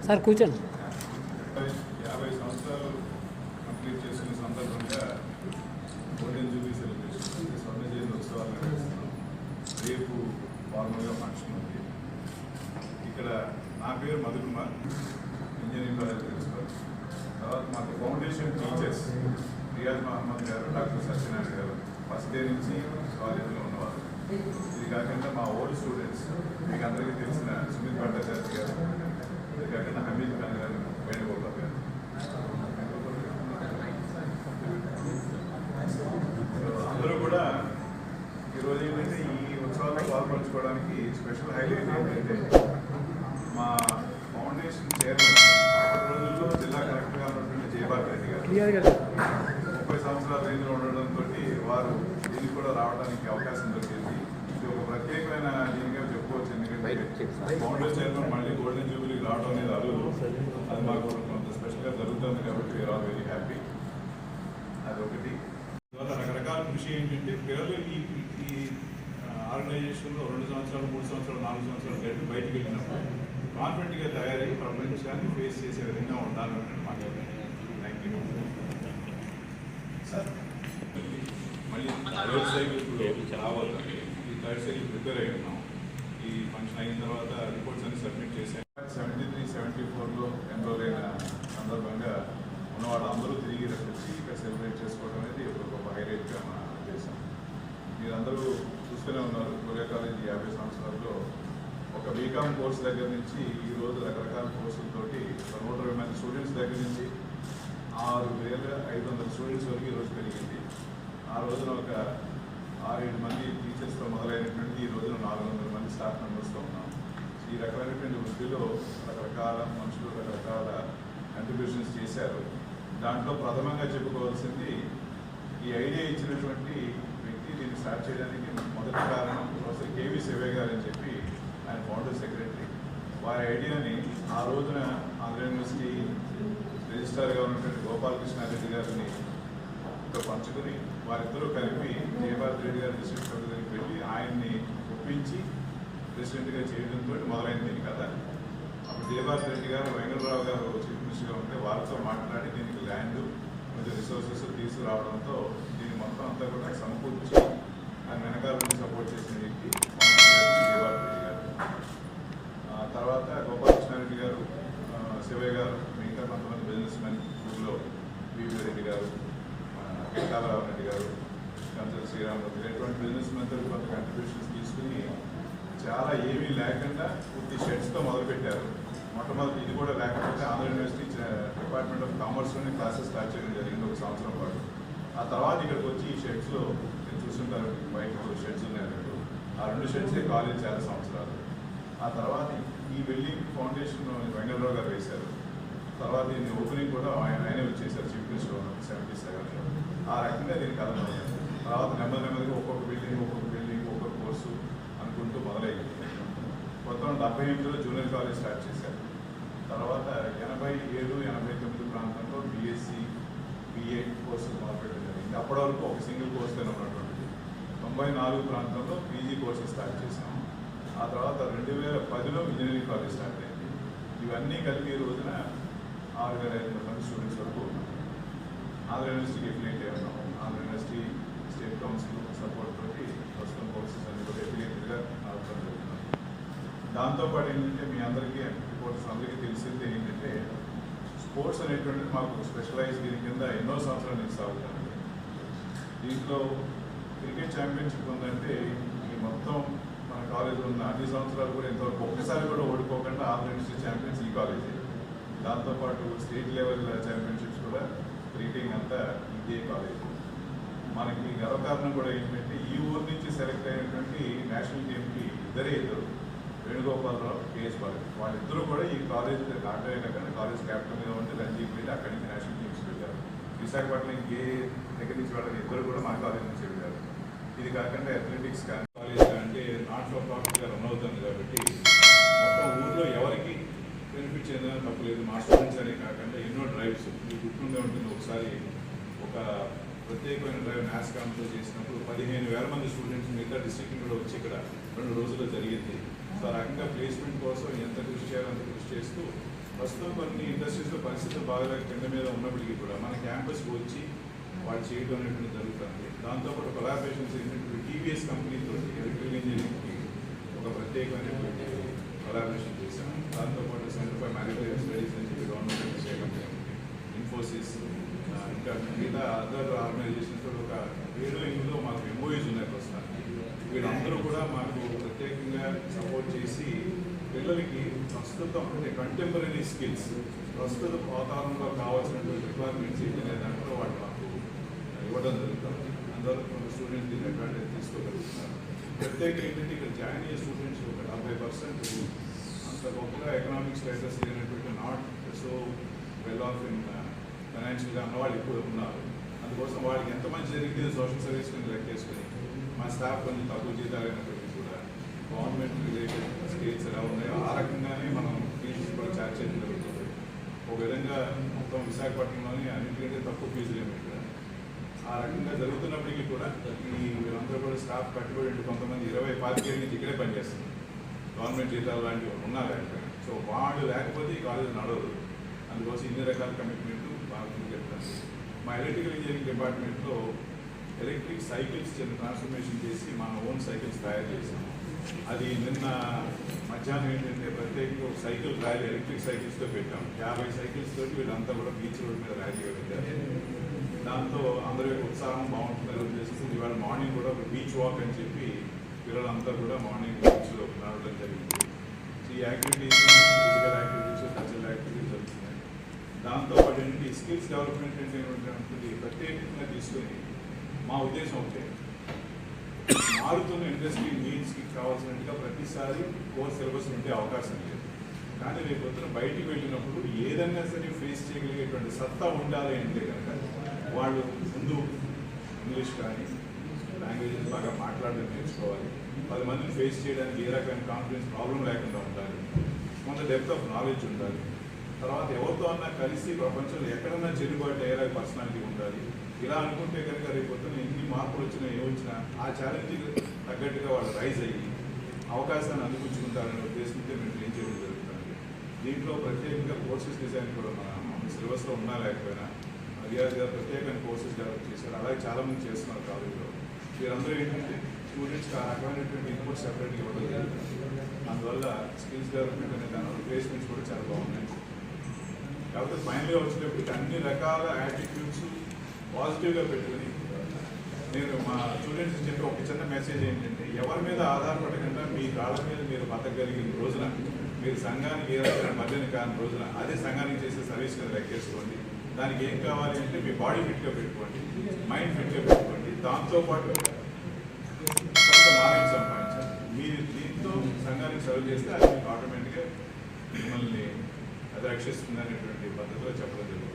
Sir కూర్చోండి. 50 సంవత్సరాలు complete చేసుకున్న సందర్భంగా golden Jubilee celebration Swarna Jayanti ఉత్సవాలు నిర్వహిస్తున్నాం. రేపు ఫార్మల్గా ఫంక్షన్ ఉంది. ఇక్కడ నా పేరు మధుకుమార్, ఇంజనీరింగ్ కాలేజ్ ప్రిన్సిపల్. తర్వాత మాకు ఫౌండేషన్ టీచర్స్ రియాజ్ మహమ్మద్ గారు, డాక్టర్ సత్యనారాయణ గారు ఫస్ట్ డే నుంచి కాలేజీలో ఉన్నవారు. ఇది కాకుండా మా ఓల్డ్ స్టూడెంట్స్ మీకు అందరికీ తెలిసిన సుమిత్ భట్టాచార్య గారు, ఇది కాకుండా హమీద్ ఖాన్ గారు, వేణుగోపాల్ గారు. అందరూ కూడా ఈరోజు ఏంటంటే ఈ ఉత్సవాల్లో పాల్పంచుకోవడానికి స్పెషల్ హైలైట్ ఏంటంటే మా ఫౌండేషన్ చైర్మన్ రోజుల్లో జిల్లా కలెక్టర్గా ఉన్నటువంటి జయభారత్ రెడ్డి గారు 30 సంవత్సరాల రేంజ్లో ఉండడంతో వారు దీనికి కూడా రావడానికి అవకాశం దొరికింది. ఇది ఒక ప్రత్యేకమైన దీనిగా చెప్పుకోవచ్చు. ఎందుకంటే ఫౌండర్ చైర్మన్ మళ్ళీ గోల్డెన్ జూబ్లీకి రావడం అనేది అరుదు. అది మాకు కొంత స్పెషల్గా జరుగుతుంది కాబట్టి వీఆర్ ఆల్ వెరీ హ్యాపీ. అదొకటి. ఇవాళ రకరకాల కృషి ఏంటంటే పిల్లలు ఈ ఆర్గనైజేషన్లో 2 సంవత్సరాలు, 3 సంవత్సరాలు, 4 సంవత్సరాలు గడిపి బయటకు వెళ్ళినప్పుడు కాన్ఫిడెంట్గా తయారై ప్రపంచాన్ని ఫేస్ చేసే విధంగా ఉండాలని మాట. Thank you sir. మళ్ళీ థర్డ్ సైకిల్ ఇప్పుడు రావాలి. ఈ థర్డ్ సైకిల్ ప్రిపేర్ అయి ఉన్నాం. ఈ ఫంక్షన్ అయిన తర్వాత రిపోర్ట్స్ అన్ని సబ్మిట్ చేశాం. 73, 74లో ఎన్రోల్ అయిన సందర్భంగా ఉన్నవాడు అందరూ తిరిగి వచ్చి ఇక్కడ సెలబ్రేట్ చేసుకోవడం అనేది ఒక గొప్ప హైలైట్గా మన ఉద్దేశం. మీరందరూ చూస్తూనే ఉన్నారు. కొరియా కాలేజీ 50 సంవత్సరాల్లో ఒక బీకామ్ కోర్స్ దగ్గర నుంచి ఈరోజు రకరకాల కోర్సులతోటి 120 మంది స్టూడెంట్స్ దగ్గర నుంచి 6,500 స్టూడెంట్స్ వరకు ఈరోజు పెరిగింది. ఆ రోజున ఒక 6-7 మంది టీచర్స్తో మొదలైనటువంటి ఈ రోజున 400 మంది స్టాఫ్ మెంబర్స్తో ఉన్నాం. ఈ రకమైనటువంటి వృత్తిలో రకరకాల మనుషులు రకరకాల కంట్రిబ్యూషన్స్ చేశారు. దాంట్లో ప్రథమంగా చెప్పుకోవాల్సింది ఈ ఐడియా ఇచ్చినటువంటి వ్యక్తి దీన్ని స్టార్ట్ చేయడానికి మొదటి కారణం ప్రొఫెసర్ కేవీ శివయ్య గారు అని చెప్పి ఆయన ఫౌండర్ సెక్రటరీ. వారి ఐడియాని ఆ రోజున ఆంధ్ర యూనివర్సిటీ రిజిస్ట్రార్గా ఉన్నటువంటి గోపాలకృష్ణారెడ్డి గారిని పంచుకొని వారిద్దరూ కలిపి జయభారత్ రెడ్డి గారి డిస్ట్రిక్ట్ దగ్గరికి వెళ్ళి ఆయన్ని ఒప్పించి ప్రెసిడెంట్గా చేయడంతో మొదలైంది దీని కథ. అప్పుడు జయభారత్ రెడ్డి గారు, వెంకటరావు గారు చీఫ్ మినిస్టర్గా ఉంటే వారితో మాట్లాడి దీనికి ల్యాండ్ కొంచెం రిసోర్సెస్ తీసుకురావడంతో దీన్ని మొత్తం అంతా కూడా సమకూర్చి ఆయన వెనకాల నుంచి సపోర్ట్ చేసిన వ్యక్తి జయభారత్ రెడ్డి గారు. తర్వాత గోపాలకృష్ణారెడ్డి గారు, శివయ్య గారు, మిగతా కొంతమంది బిజినెస్ మెన్ ఊళ్ళో వివి రెడ్డి గారు, కేకాలరావు రెడ్డి గారు, కంచర్ శ్రీరామూర్తి గారు, ఇటువంటి బిజినెస్ మెన్తో కొంత కంట్రిబ్యూషన్స్ తీసుకుని చాలా ఏమీ లేకుండా పూర్తి షెడ్స్తో మొదలుపెట్టారు. మొట్టమొదటి ఇది కూడా లేకపోతే ఆంధ్ర యూనివర్సిటీ డిపార్ట్మెంట్ ఆఫ్ కామర్స్లోనే క్లాసెస్ స్టార్ట్ చేయడం జరిగింది 1 సంవత్సరం పాటు. ఆ తర్వాత ఇక్కడికి వచ్చి ఈ షెడ్స్లో నేను చూస్తుంటారు బయట 2 షెడ్స్ ఉన్నాయి. ఆ 2 షెడ్సే కాలేజ్ చాలా సంవత్సరాలు. ఆ తర్వాత ఈ బిల్డింగ్ ఫౌండేషన్ వెంకటరావు గారు వేశారు. తర్వాత దీన్ని ఓపెనింగ్ కూడా ఆయనే వచ్చేసారు చీఫ్ మినిస్టర్ 77లో. ఆ రకంగా దీనికి కథ. తర్వాత నెమ్మదిగా ఒక్కొక్క బిల్డింగ్ ఒక్కొక్క కోర్సు అనుకుంటూ మొదలైంది. మొత్తం 78లో జూనియర్ కాలేజ్ స్టార్ట్ చేశారు. తర్వాత 87, 89 ప్రాంతంలో బీఎస్సీ, BA కోర్సులు మొదలుపెట్టడం జరిగింది. అప్పటి వరకు ఒక సింగిల్ కోర్సులో ఉన్నటువంటిది. 94 ప్రాంతంలో PG కోర్సులు స్టార్ట్ చేశాము. ఆ తర్వాత 2010లో ఇంజనీరింగ్ కాలేజ్ స్టార్ట్ అయింది. ఇవన్నీ కలిపి ఈ రోజున 6,500 మంది స్టూడెంట్స్ వరకు ఉన్నారు. ఆంధ్ర యూనివర్సిటీకి ఎఫిలియేట్ అయి ఉన్నాం. Andhra university state council support తోటి ప్రస్తుతం కోర్సెస్ అన్ని కూడా ఎఫిలియేటెడ్గా నడపడం జరుగుతుంది. దాంతోపాటు ఏంటంటే మీ అందరికీ రిపోర్ట్స్ అందరికీ తెలిసింది ఏంటంటే స్పోర్ట్స్ అనేటువంటిది మాకు స్పెషలైజ్ దీని కింద ఎన్నో సంవత్సరాల నుంచి సాగుతుంది. దీంట్లో క్రికెట్ ఛాంపియన్షిప్ ఉందంటే ఈ మొత్తం మన కాలేజీలో ఉన్న అన్ని సంవత్సరాలు కూడా ఇంతవరకు ఒక్కసారి కూడా ఓడిపోకుండా ఆంధ్ర యూనివర్సిటీ ఛాంపియన్స్ ఈ కాలేజీ. దాంతోపాటు స్టేట్ లెవెల్ ఛాంపియన్షిప్స్ కూడా రీటింగ్ అంతా ఇదే కాలేజ్. మనకి గర్వకారణం కూడా ఏంటంటే ఈ ఊరు నుంచి సెలెక్ట్ అయినటువంటి నేషనల్ టీమ్కి ఇద్దరు వేణుగోపాలరావు, కేఎస్ బాలయ్య వాళ్ళిద్దరూ కూడా ఈ కాలేజ్ ఆటోయే కాకుండా కాలేజ్ క్యాప్టెన్గా ఉండి రంజీకి వెళ్ళి అక్కడి నుంచి నేషనల్ టీమ్స్ వెళ్ళారు. విశాఖపట్నం ఇంకే దగ్గర నుంచి వాళ్ళని ఇద్దరు కూడా మా కాలేజ్ నుంచి వెళ్ళారు. ఇది కాకుండా అథ్లెటిక్స్ కానీ కాలేజ్ అంటే నాట్ ఫర్ ప్రాఫిట్గా రన్ అవుతుంది కాబట్టి మొత్తం ఊళ్ళో ఎవరికి బెనిఫిట్ చెందినా తప్పలేదు. మా స్టూడెంట్స్ అనే కాకుండా ఎన్నో డ్రైవ్స్ మీకు గుర్తుండే ఉంటుంది. ఒకసారి ఒక ప్రత్యేకమైన డ్రైవ్ నాస్కామ్తో చేసినప్పుడు 15,000 మంది స్టూడెంట్స్ మిగతా డిస్ట్రిక్ట్ కూడా వచ్చి ఇక్కడ 2 రోజుల్లో జరిగింది. సో ఆ రకంగా ప్లేస్మెంట్ కోసం ఎంత కృషి చేయాలో అంత కృషి చేస్తూ ప్రస్తుతం కొన్ని ఇండస్ట్రీస్లో పరిస్థితులు బాగా కింద మీద ఉన్నప్పటికీ కూడా మన క్యాంపస్కి వచ్చి వాళ్ళు చేయడం అనేటువంటి జరుగుతుంది. దాంతోపాటు కొలాబరేషన్స్ ఏంటంటే టీవీఎస్ కంపెనీతో ఎలక్ట్రికల్ ఇంజనీరింగ్కి ఒక ప్రత్యేకమైనటువంటి కొలాబరేషన్ చేశాము. దాంతోపాటు సెంటర్ ఫర్ మ్యారిటైల్ స్టడీస్ అని చెప్పి గవర్నమెంట్ స్టేట్ కంపెనీ, ఇన్ఫోసిస్, ఇంకా మిగతా అదర్ ఆర్గనైజేషన్స్ ఒక 7-8 మాకు ఎంఓయూస్ ఉన్నాయి ప్రస్తుతానికి. వీళ్ళందరూ కూడా మాకు ప్రత్యేకంగా సపోర్ట్ చేసి పిల్లలకి ప్రస్తుతం అంటే కంటెంపరీ స్కిల్స్, ప్రస్తుత వాతావరణంలో కావాల్సినటువంటి రిక్వైర్మెంట్స్ ఏంటనే దాంట్లో వాళ్ళు మాకు ఇవ్వడం జరుగుతుంది. అందువల్ల స్టూడెంట్స్ దీన్ని అడ్వాంటేజ్ తీసుకోగలుగుతున్నారు. ప్రత్యేకంగా ఏంటంటే ఇక్కడ జాయిన్ అయ్యే స్టూడెంట్స్ ఒక 70% అంత గొప్పగా ఎకనామిక్ స్టేటస్ లేనటువంటి not so well of in ఫైనాన్షియల్గా ఉన్న వాళ్ళు ఎక్కువ ఉన్నారు. అందుకోసం వాళ్ళకి ఎంత మంచి జరిగింది సోషల్ సర్వీస్ కింద లెక్కేసుకుని మా స్టాఫ్ కొంచెం తక్కువ జీతాలైనప్పటికీ కూడా గవర్నమెంట్ రిలేటెడ్ స్కేల్స్ ఎలా ఉన్నాయో ఆ రకంగానే మనం ఫీజు కూడా ఛార్జ్ చేయడం జరుగుతుంది. ఒక విధంగా మొత్తం విశాఖపట్నంలోని అన్నింటికంటే తక్కువ ఫీజులు ఏమి ఇక్కడ ఆ రకంగా జరుగుతున్నప్పటికీ కూడా ఈ వీళ్ళందరూ కూడా స్టాఫ్ కట్టుబడి కొంతమంది 20-25 ఏళ్ళ నుంచి ఇక్కడే పనిచేస్తారు. గవర్నమెంట్ జీతాలు లాంటివి ఉన్నారు లేకపోయినా. సో వాళ్ళు లేకపోతే ఈ కాలేజ్ నడవదు. అందుకోసం ఇన్ని రకాల కమిట్మెంట్ బాగా చెప్తాను. మా ఎలక్ట్రికల్ ఇంజనీరింగ్ డిపార్ట్మెంట్లో ఎలక్ట్రిక్ సైకిల్స్ చిన్న ట్రాన్స్ఫర్మేషన్ చేసి మన ఓన్ సైకిల్స్ తయారు చేసాము. అది నిన్న మధ్యాహ్నం ఏంటంటే ప్రత్యేకంగా ఒక సైకిల్ ర్యాలీ ఎలక్ట్రిక్ సైకిల్స్తో పెట్టాము. 50 సైకిల్స్ తోటి వీళ్ళంతా కూడా బీచ్ రోడ్ మీద ర్యాలీగా పెట్టారు. దాంతో అందరూ ఉత్సాహం బాగుంటుందని ఉద్దేశించి ఇవాళ మార్నింగ్ కూడా ఒక బీచ్ వాక్ అని చెప్పి పిల్లలంతా కూడా మార్నింగ్ బీచ్లో నడవడం జరిగింది. ఈ activities physical activities, cultural activities జరుగుతున్నాయి. దాంతోపాటు ఏంటంటే స్కిల్స్ డెవలప్మెంట్ అంటే ప్రత్యేకంగా తీసుకొని మా ఉద్దేశం ఒకటే, మారుతున్న ఇండస్ట్రీ నీడ్స్కి కావాల్సినట్టుగా ప్రతిసారి కోర్స్ సిలబస్ ఉండే అవకాశం లేదు. కానీ రేపు పొద్దున బయటికి వెళ్ళినప్పుడు ఏదైనా సరే ఫేస్ చేయగలిగేటువంటి సత్తా ఉండాలి అంటే కనుక వాళ్ళు ముందు ఇంగ్లీష్ కానీ లాంగ్వేజెస్ బాగా మాట్లాడడం నేర్చుకోవాలి. 10 మందిని ఫేస్ చేయడానికి ఏ రకమైన కాన్ఫిడెన్స్ ప్రాబ్లం లేకుండా ఉండాలి. కొంత డెప్త్ ఆఫ్ నాలెడ్జ్ ఉండాలి. తర్వాత ఎవరితో అన్నా కలిసి ప్రపంచంలో ఎక్కడన్నా చెల్లుబాటు అయ్యేలా పర్సనాలిటీ ఉండాలి. ఇలా అనుకుంటే కనుక రేపు పొద్దున ఎన్ని మార్పులు వచ్చినా ఏమొచ్చినా ఆ ఛాలెంజ్కి తగ్గట్టుగా వాళ్ళు రైజ్ అయ్యి అవకాశాన్ని అందిపుచ్చుకుంటారనే ఉద్దేశంతో మేము ట్రైన్ చేయడం జరుగుతుంది. దీంట్లో ప్రత్యేకంగా కోర్సెస్ డిజైన్ కూడా మన సిలబస్లో ఉన్నా లేకపోయినా రియాజ్ గారు ప్రత్యేకమైన కోర్సెస్ డెవలప్ చేశారు. అలాగే చాలామంది చేస్తున్నారు కాలేజీలో. వీరందరూ ఏంటంటే స్టూడెంట్స్కి ఆ రకమైనటువంటి ఇన్పుట్ సెపరేట్గా ఇవ్వడం జరుగుతుంది. అందువల్ల స్కిల్స్ డెవలప్మెంట్ అనే దాని ప్లేస్మెంట్స్ కూడా చాలా బాగున్నాయి. కాకపోతే ఫైనల్గా వచ్చేటప్పటికి అన్ని రకాల యాటిట్యూడ్స్ పాజిటివ్గా పెట్టుకుని నేను మా స్టూడెంట్స్ చెప్పి ఒక చిన్న మెసేజ్ ఏంటంటే ఎవరి మీద ఆధారపడకుండా మీ కాళ్ళ మీద మీరు బతకగలిగిన రోజున, మీరు సంఘానికి ఏ రకమైన మధ్యన కాని రోజున అదే సంఘానికి చేసే సర్వీస్ కింద లెక్కేసుకోండి. దానికి ఏం కావాలి అంటే మీ బాడీ ఫిట్గా పెట్టుకోండి, మైండ్ ఫిట్గా పెట్టుకోండి, దాంతోపాటు కొంత నాలెడ్జ్ సంపాదించాలి. మీరు దీంతో సంఘానికి సర్వ్ చేస్తే అది మీకు ఆటోమేటిక్గా మిమ్మల్ని అది రక్షిస్తుంది అనేటువంటి పద్ధతిలో చెప్పడం జరుగుతుంది.